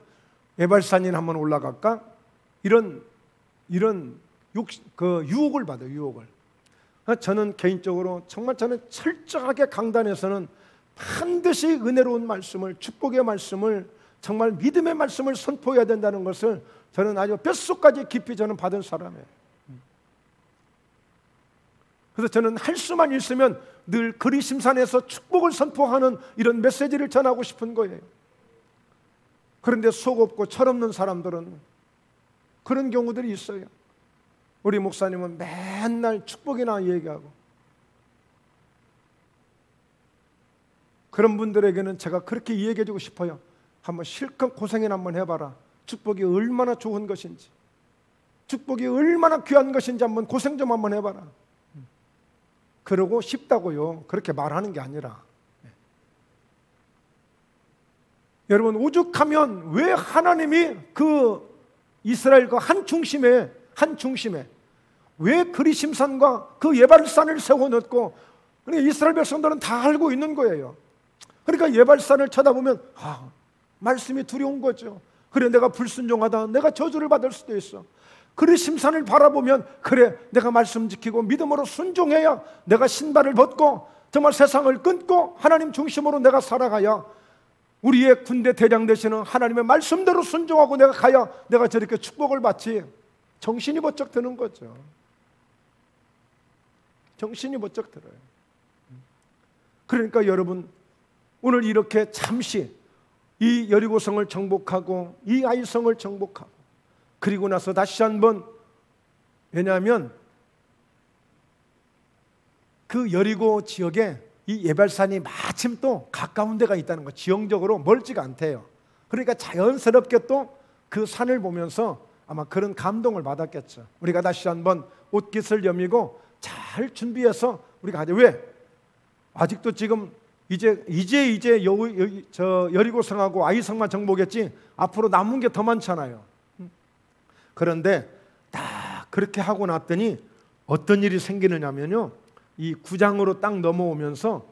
예발산이나 한번 올라갈까? 이런 유혹을 받아요. 유혹을. 저는 개인적으로 정말 저는 철저하게 강단에서는 반드시 은혜로운 말씀을, 축복의 말씀을, 정말 믿음의 말씀을 선포해야 된다는 것을 저는 아주 뼛속까지 깊이 저는 받은 사람이에요. 그래서 저는 할 수만 있으면 늘 그리심산에서 축복을 선포하는 이런 메시지를 전하고 싶은 거예요. 그런데 속 없고 철없는 사람들은 그런 경우들이 있어요. 우리 목사님은 맨날 축복이나 얘기하고, 그런 분들에게는 제가 그렇게 이야기해주고 싶어요. 한번 실컷 고생이나 한번 해봐라. 축복이 얼마나 좋은 것인지, 축복이 얼마나 귀한 것인지 한번 고생 좀 한번 해봐라. 그러고 싶다고요, 그렇게 말하는 게 아니라, 여러분, 오죽하면 왜 하나님이 그 이스라엘 그 한 중심에 왜 그리심산과 그 예발산을 세워놓고, 그러니까 이스라엘 백성들은 다 알고 있는 거예요. 그러니까 예발산을 쳐다보면 말씀이 두려운 거죠. 그래, 내가 불순종하다 내가 저주를 받을 수도 있어. 그리심산을 바라보면 그래, 내가 말씀 지키고 믿음으로 순종해야 내가 신발을 벗고 정말 세상을 끊고 하나님 중심으로 내가 살아가야, 우리의 군대 대장 되시는 하나님의 말씀대로 순종하고 내가 가야 내가 저렇게 축복을 받지. 정신이 번쩍 드는 거죠. 정신이 번쩍 들어요. 그러니까 여러분, 오늘 이렇게 잠시 이 여리고성을 정복하고 이 아이성을 정복하고 그리고 나서 다시 한번, 왜냐하면 그 여리고 지역에 이 예발산이 마침 또 가까운 데가 있다는 거, 지형적으로 멀지가 않대요. 그러니까 자연스럽게 또 그 산을 보면서 아마 그런 감동을 받았겠죠. 우리가 다시 한번 옷깃을 여미고 잘 준비해서 우리가 하자. 왜? 아직도 지금 이제 여리고성하고 아이성만 정복했지 앞으로 남은 게 더 많잖아요. 그런데 그렇게 하고 났더니 어떤 일이 생기느냐면요, 이 구장으로 딱 넘어오면서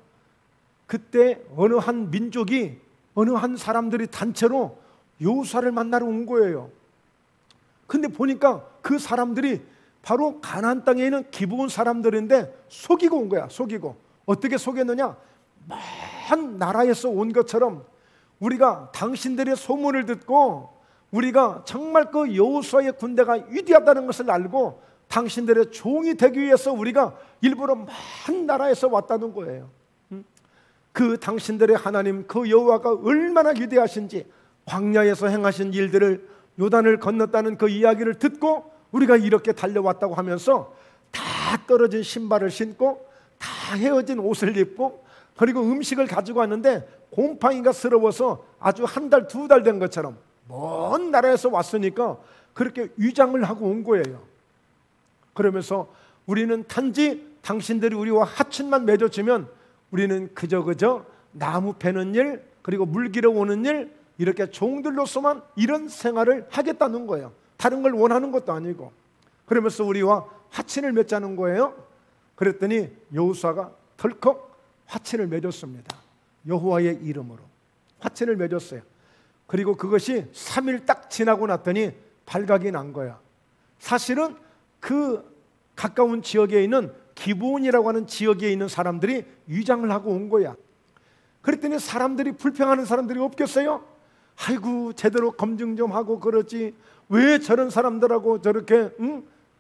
그때 어느 한 민족이, 어느 한 사람들이 단체로 여호수아를 만나러 온 거예요. 근데 보니까 그 사람들이 바로 가나안 땅에 있는 기브온 사람들인데 속이고 온 거야. 속이고. 어떻게 속였느냐? 먼 나라에서 온 것처럼 우리가 당신들의 소문을 듣고 우리가 정말 그 여호수아의 군대가 위대하다는 것을 알고 당신들의 종이 되기 위해서 우리가 일부러 먼 나라에서 왔다는 거예요. 그 당신들의 하나님, 그 여호와가 얼마나 위대하신지, 광야에서 행하신 일들을, 요단을 건넜다는 그 이야기를 듣고 우리가 이렇게 달려왔다고 하면서 다 떨어진 신발을 신고 다 헤어진 옷을 입고 그리고 음식을 가지고 왔는데 곰팡이가 스러워서 아주 한 달, 두 달 된 것처럼 먼 나라에서 왔으니까 그렇게 위장을 하고 온 거예요. 그러면서 우리는 단지 당신들이 우리와 하친만 맺어주면 우리는 그저 나무 패는 일, 그리고 물 길어 오는 일, 이렇게 종들로서만 이런 생활을 하겠다는 거예요. 다른 걸 원하는 것도 아니고. 그러면서 우리와 화친을 맺자는 거예요. 그랬더니 여호수아가 덜컥 화친을 맺었습니다. 여호와의 이름으로 화친을 맺었어요. 그리고 그것이 3일 딱 지나고 났더니 발각이 난 거야. 사실은 그 가까운 지역에 있는 기브온이라고 하는 지역에 있는 사람들이 위장을 하고 온 거야. 그랬더니 사람들이, 불평하는 사람들이 없겠어요? 아이고, 제대로 검증 좀 하고 그러지, 왜 저런 사람들하고 저렇게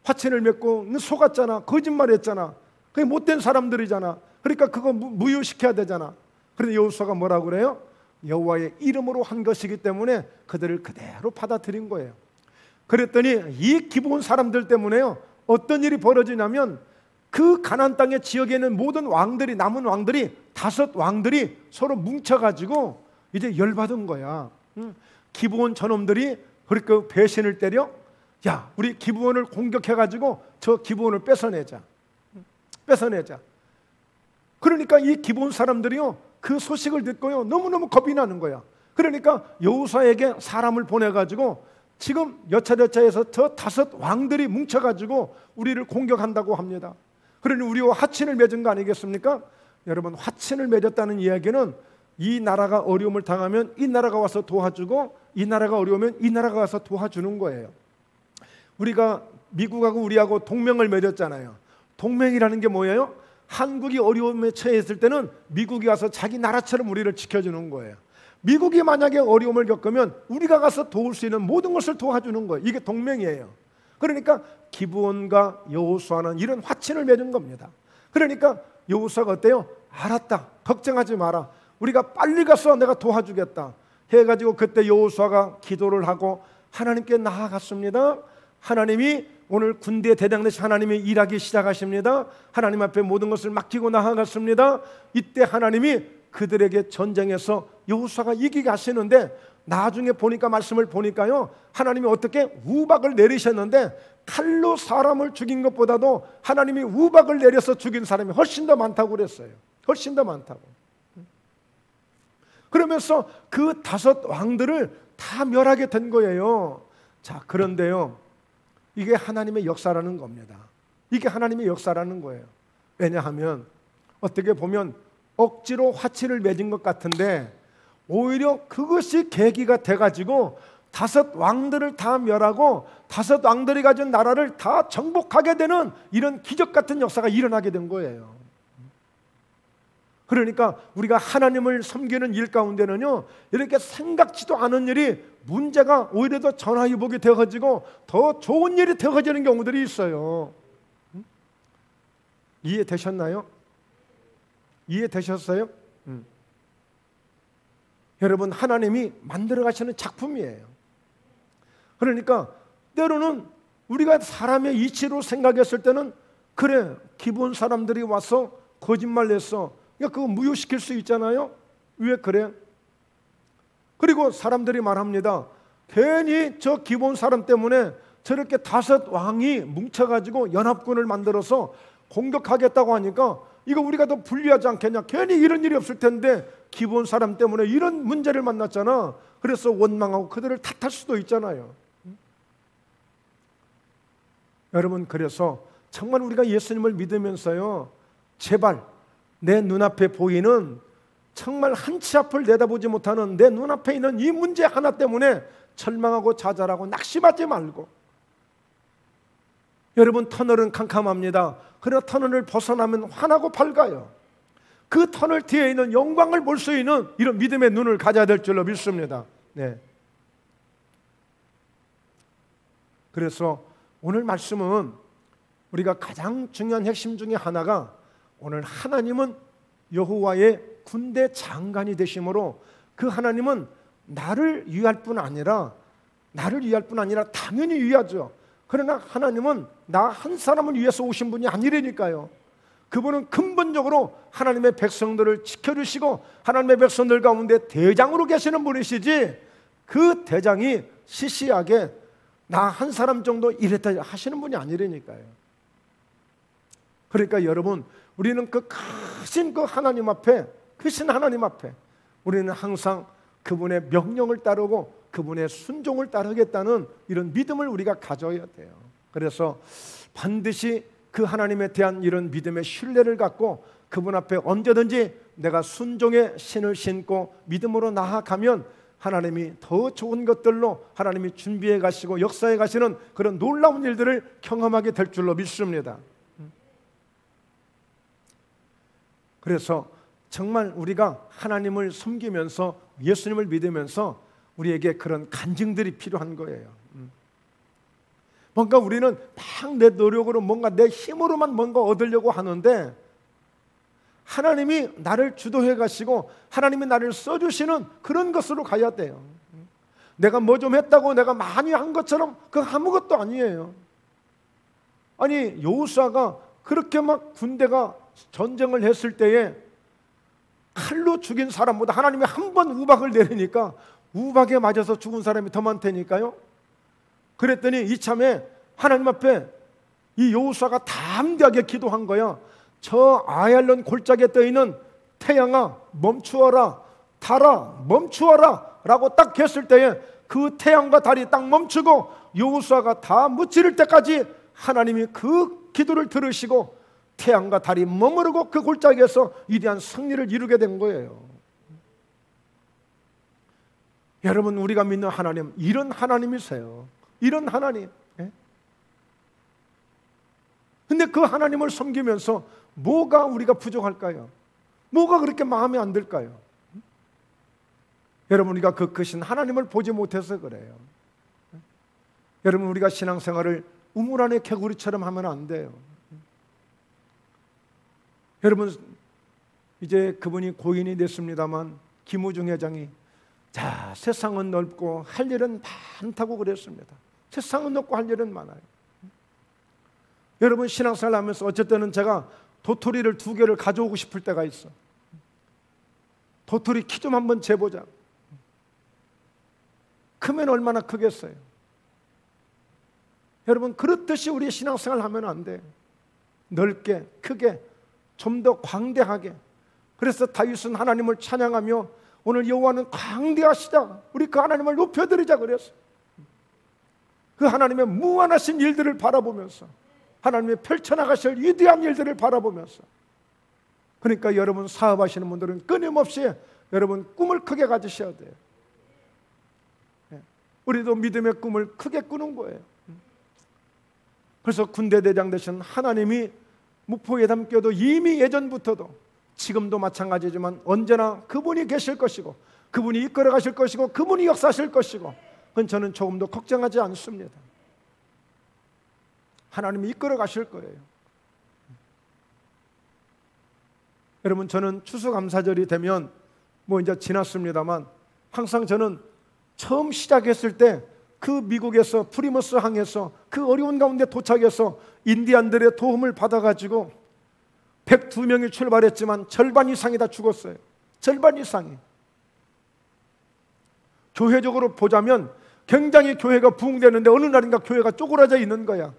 화친을 맺고 속았잖아, 거짓말했잖아, 그게 못된 사람들이잖아. 그러니까 그거 무효시켜야 되잖아. 그런데 여호수아가 뭐라고 그래요? 여호와의 이름으로 한 것이기 때문에 그들을 그대로 받아들인 거예요. 그랬더니 이 기브온 사람들 때문에요, 어떤 일이 벌어지냐면 그 가나안 땅의 지역에 있는 모든 왕들이, 남은 왕들이, 5 왕들이 서로 뭉쳐가지고 이제 열받은 거야. 기브온 저놈들이 그렇게 배신을 때려, 야, 우리 기브온을 공격해가지고 저 기브온을 뺏어내자. 그러니까 이 기브온 사람들이요, 그 소식을 듣고요, 너무너무 겁이 나는 거야. 그러니까 여호수아에게 사람을 보내가지고 지금 여차여차해서 저 5 왕들이 뭉쳐가지고 우리를 공격한다고 합니다. 그러니 우리와 화친을 맺은 거 아니겠습니까? 여러분, 화친을 맺었다는 이야기는 이 나라가 어려움을 당하면 이 나라가 와서 도와주고, 이 나라가 어려우면 이 나라가 와서 도와주는 거예요. 우리가 미국하고 우리하고 동맹을 맺었잖아요. 동맹이라는 게 뭐예요? 한국이 어려움에 처했을 때는 미국이 와서 자기 나라처럼 우리를 지켜주는 거예요. 미국이 만약에 어려움을 겪으면 우리가 가서 도울 수 있는 모든 것을 도와주는 거예요. 이게 동맹이에요. 그러니까 기브온과 여호수아는 이런 화친을 맺은 겁니다. 그러니까 여호수아가 어때요? 알았다, 걱정하지 마라, 우리가 빨리 가서 내가 도와주겠다 해가지고 그때 여호수아가 기도를 하고 하나님께 나아갔습니다. 하나님이 오늘 군대 대장 되신 하나님이 일하기 시작하십니다. 하나님 앞에 모든 것을 맡기고 나아갔습니다. 이때 하나님이 그들에게 전쟁에서 여호수아가 이기게 하시는데, 나중에 보니까, 말씀을 보니까요, 하나님이 어떻게 우박을 내리셨는데 칼로 사람을 죽인 것보다도 하나님이 우박을 내려서 죽인 사람이 훨씬 더 많다고 그랬어요. 훨씬 더 많다고. 그러면서 그 5 왕들을 다 멸하게 된 거예요. 자, 그런데요, 이게 하나님의 역사라는 겁니다. 이게 하나님의 역사라는 거예요. 왜냐하면 어떻게 보면 억지로 화친을 맺은 것 같은데 오히려 그것이 계기가 돼가지고 5 왕들을 다 멸하고 5 왕들이 가진 나라를 다 정복하게 되는 이런 기적 같은 역사가 일어나게 된 거예요. 그러니까 우리가 하나님을 섬기는 일 가운데는요, 이렇게 생각지도 않은 일이, 문제가 오히려 더 전화위복이 되어가지고 더 좋은 일이 되어지는 경우들이 있어요. 이해되셨나요? 이해되셨어요? 여러분, 하나님이 만들어 가시는 작품이에요. 그러니까 때로는 우리가 사람의 이치로 생각했을 때는, 그래, 기브온 사람들이 와서 거짓말 냈어, 그러니까 그거 무효시킬 수 있잖아요. 왜 그래? 그리고 사람들이 말합니다. 괜히 저 기브온 사람 때문에 저렇게 5 왕이 뭉쳐가지고 연합군을 만들어서 공격하겠다고 하니까 이거 우리가 더 불리하지 않겠냐, 괜히 이런 일이 없을 텐데 기브온 사람 때문에 이런 문제를 만났잖아. 그래서 원망하고 그들을 탓할 수도 있잖아요. 여러분, 그래서 정말 우리가 예수님을 믿으면서요, 제발 내 눈앞에 보이는 정말 한 치 앞을 내다보지 못하는 내 눈앞에 있는 이 문제 하나 때문에 절망하고 좌절하고 낙심하지 말고, 여러분, 터널은 캄캄합니다. 그러나 터널을 벗어나면 환하고 밝아요. 그 터널 뒤에 있는 영광을 볼 수 있는 이런 믿음의 눈을 가져야 될 줄로 믿습니다. 네. 그래서 오늘 말씀은 우리가 가장 중요한 핵심 중에 하나가, 오늘 하나님은 여호와의 군대 장관이 되심으로 그 하나님은 나를 위할 뿐 아니라 당연히 위하죠. 그러나 하나님은 나 한 사람을 위해서 오신 분이 아니라니까요. 그분은 근본적으로 하나님의 백성들을 지켜주시고 하나님의 백성들 가운데 대장으로 계시는 분이시지, 그 대장이 시시하게 나 한 사람 정도 이랬다 하시는 분이 아니라니까요. 그러니까 여러분, 우리는 그 크신 하나님 앞에 우리는 항상 그분의 명령을 따르고 그분의 순종을 따르겠다는 이런 믿음을 우리가 가져야 돼요. 그래서 반드시 그 하나님에 대한 이런 믿음의 신뢰를 갖고 그분 앞에 언제든지 내가 순종의 신을 신고 믿음으로 나아가면 하나님이 더 좋은 것들로 하나님이 준비해 가시고 역사해 가시는 그런 놀라운 일들을 경험하게 될 줄로 믿습니다. 그래서 정말 우리가 하나님을 섬기면서 예수님을 믿으면서 우리에게 그런 간증들이 필요한 거예요. 뭔가 우리는 막 내 노력으로 뭔가 내 힘으로만 뭔가 얻으려고 하는데, 하나님이 나를 주도해 가시고 하나님이 나를 써주시는 그런 것으로 가야 돼요. 내가 뭐 좀 했다고 내가 많이 한 것처럼 그 아무것도 아니에요. 아니, 여호수아가 그렇게 막 군대가 전쟁을 했을 때에 칼로 죽인 사람보다 하나님이 한 번 우박을 내리니까 우박에 맞아서 죽은 사람이 더 많다니까요. 그랬더니 이참에 하나님 앞에 이 여호수아가 담대하게 기도한 거야. 저 아얄론 골짜기에 떠있는 태양아 멈추어라, 달아 멈추어라 라고 딱 했을 때에 그 태양과 달이 딱 멈추고 여호수아가 다 무찌를 때까지 하나님이 그 기도를 들으시고 태양과 달이 머무르고 그 골짜기에서 위대한 승리를 이루게 된 거예요. 여러분, 우리가 믿는 하나님, 이런 하나님이세요. 이런 하나님. 근데 그 하나님을 섬기면서 뭐가 우리가 부족할까요? 뭐가 그렇게 마음에 안 들까요? 여러분, 우리가 그 크신 하나님을 보지 못해서 그래요. 여러분, 우리가 신앙생활을 우물 안의 개구리처럼 하면 안 돼요. 여러분, 이제 그분이 고인이 됐습니다만 김우중 회장이 자, 세상은 넓고 할 일은 많다고 그랬습니다. 세상은 넓고 할 일은 많아요. 여러분, 신앙생활 하면서 어쩔 때는 제가 도토리를 2개를 가져오고 싶을 때가 있어. 도토리 키 좀 한번 재보자. 크면 얼마나 크겠어요? 여러분, 그렇듯이 우리 신앙생활 하면 안 돼요. 넓게, 크게, 좀 더 광대하게. 그래서 다윗은 하나님을 찬양하며 오늘 여호와는 광대하시다, 우리 그 하나님을 높여드리자 그랬어. 그 하나님의 무한하신 일들을 바라보면서, 하나님의 펼쳐나가실 위대한 일들을 바라보면서. 그러니까 여러분, 사업하시는 분들은 끊임없이 여러분 꿈을 크게 가지셔야 돼요. 우리도 믿음의 꿈을 크게 꾸는 거예요. 그래서 군대대장 되신 하나님이 무포회담 껴도 이미 예전부터도 지금도 마찬가지지만 언제나 그분이 계실 것이고 그분이 이끌어 가실 것이고 그분이 역사하실 것이고, 그건 저는 조금도 걱정하지 않습니다. 하나님이 이끌어 가실 거예요. 여러분, 저는 추수감사절이 되면 뭐 이제 지났습니다만 항상 저는 처음 시작했을 때 그 미국에서 프리머스 항에서 그 어려운 가운데 도착해서 인디안들의 도움을 받아가지고 102명이 출발했지만 절반 이상이 다 죽었어요. 절반 이상이. 교회적으로 보자면 굉장히 교회가 부흥되는데 어느 날인가 교회가 쪼그라져 있는 거야.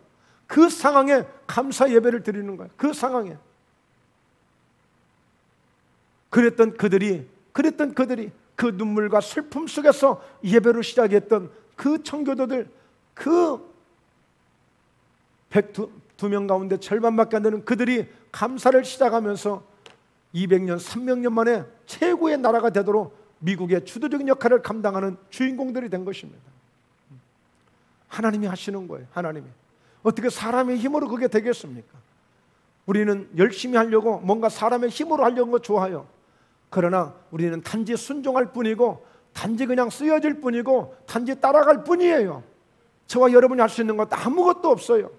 그 상황에 감사 예배를 드리는 거야. 그 상황에. 그랬던 그들이 그 눈물과 슬픔 속에서 예배를 시작했던 그 청교도들, 그 102명 가운데 절반밖에 안 되는 그들이 감사를 시작하면서 200년, 300년 만에 최고의 나라가 되도록 미국의 주도적 역할을 감당하는 주인공들이 된 것입니다. 하나님이 하시는 거예요. 하나님이. 어떻게 사람의 힘으로 그게 되겠습니까? 우리는 열심히 하려고 뭔가 사람의 힘으로 하려는 거 좋아요. 그러나 우리는 단지 순종할 뿐이고 단지 그냥 쓰여질 뿐이고 단지 따라갈 뿐이에요. 저와 여러분이 할 수 있는 것도 아무것도 없어요.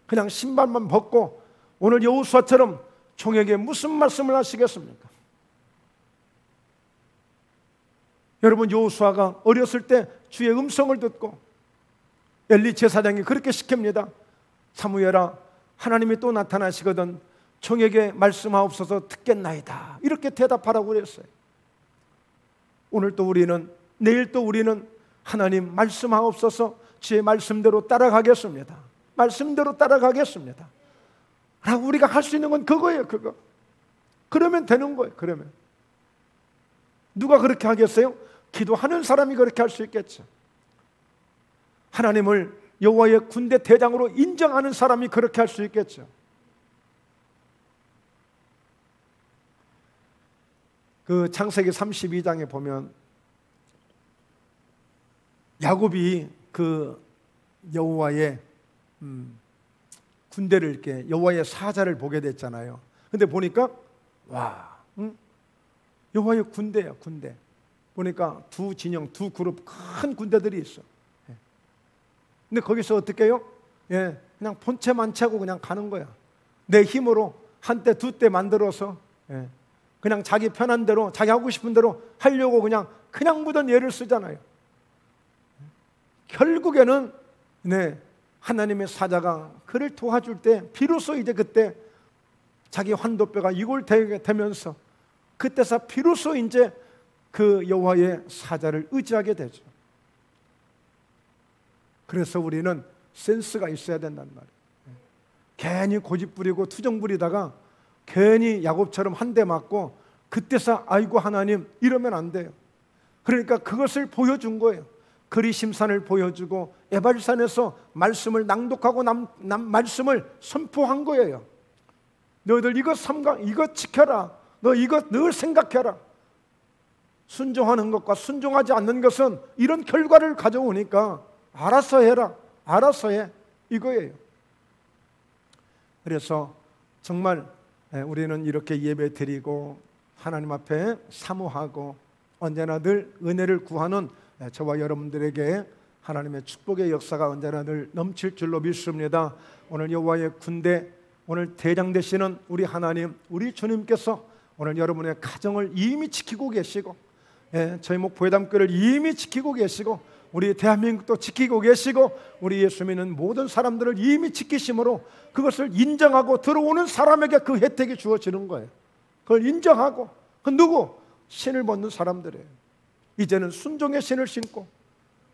그냥 신발만 벗고 오늘 여호수아처럼 종에게 무슨 말씀을 하시겠습니까? 여러분, 여호수아가 어렸을 때 주의 음성을 듣고 엘리 제사장이 그렇게 시킵니다. 사무엘아, 하나님이 또 나타나시거든 종에게 말씀하옵소서 듣겠나이다. 이렇게 대답하라고 그랬어요. 오늘 또 우리는, 내일 또 우리는 하나님 말씀하옵소서, 주의 말씀대로 따라가겠습니다. 말씀대로 따라가겠습니다 라고 우리가 할 수 있는 건 그거예요. 그거. 그러면 되는 거예요. 그러면 누가 그렇게 하겠어요? 기도하는 사람이 그렇게 할 수 있겠죠. 하나님을 여호와의 군대 대장으로 인정하는 사람이 그렇게 할 수 있겠죠. 그 창세기 32장에 보면 야곱이 그 여호와의 군대를 이렇게 여호와의 사자를 보게 됐잖아요. 근데 보니까 와, 여호와의 군대야, 군대. 보니까 두 진영, 두 그룹 큰 군대들이 있어. 근데 거기서 어떻게 해요? 그냥 본체 만체하고 그냥 가는 거야. 내 힘으로 한 대, 두 대 만들어서 그냥 자기 편한 대로, 자기 하고 싶은 대로 하려고 그냥 묻은 예를 쓰잖아요. 결국에는 하나님의 사자가 그를 도와줄 때 비로소 이제 그때 자기 환도뼈가 이골되게 되면서 그때서 비로소 이제 그 여호와의 사자를 의지하게 되죠. 그래서 우리는 센스가 있어야 된단 말이에요. 괜히 고집 부리고 투정 부리다가 괜히 야곱처럼 한 대 맞고 그때서 아이고 하나님 이러면 안 돼요. 그러니까 그것을 보여준 거예요. 그리심산을 보여주고 에발산에서 말씀을 낭독하고 말씀을 선포한 거예요. 너희들 이거 삼가, 이거 지켜라. 너 이거 늘 생각해라. 순종하는 것과 순종하지 않는 것은 이런 결과를 가져오니까 알아서 해라. 알아서 해. 이거예요. 그래서 정말 우리는 이렇게 예배 드리고 하나님 앞에 사모하고 언제나 늘 은혜를 구하는 저와 여러분들에게 하나님의 축복의 역사가 언제나 늘 넘칠 줄로 믿습니다. 오늘 여호와의 군대, 오늘 대장 되시는 우리 하나님, 우리 주님께서 오늘 여러분의 가정을 이미 지키고 계시고 저희 목포회담교를 이미 지키고 계시고 우리 대한민국도 지키고 계시고 우리 예수 믿는 모든 사람들을 이미 지키심으로 그것을 인정하고 들어오는 사람에게 그 혜택이 주어지는 거예요. 그걸 인정하고 그 누구? 신을 벗는 사람들이에요. 이제는 순종의 신을 신고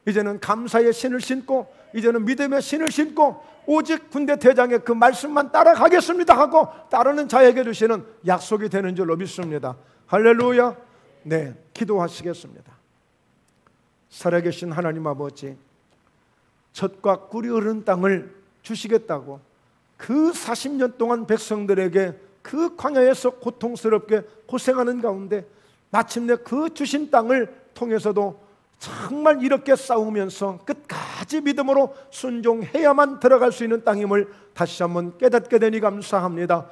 이제는 감사의 신을 신고 이제는 믿음의 신을 신고 오직 군대 대장의 그 말씀만 따라가겠습니다 하고 따르는 자에게 주시는 약속이 되는 줄로 믿습니다. 할렐루야. 네, 기도하시겠습니다. 살아계신 하나님 아버지, 젖과 꿀이 흐르는 땅을 주시겠다고 그 40년 동안 백성들에게 그 광야에서 고통스럽게 고생하는 가운데 마침내 그 주신 땅을 통해서도 정말 이렇게 싸우면서 끝까지 믿음으로 순종해야만 들어갈 수 있는 땅임을 다시 한번 깨닫게 되니 감사합니다.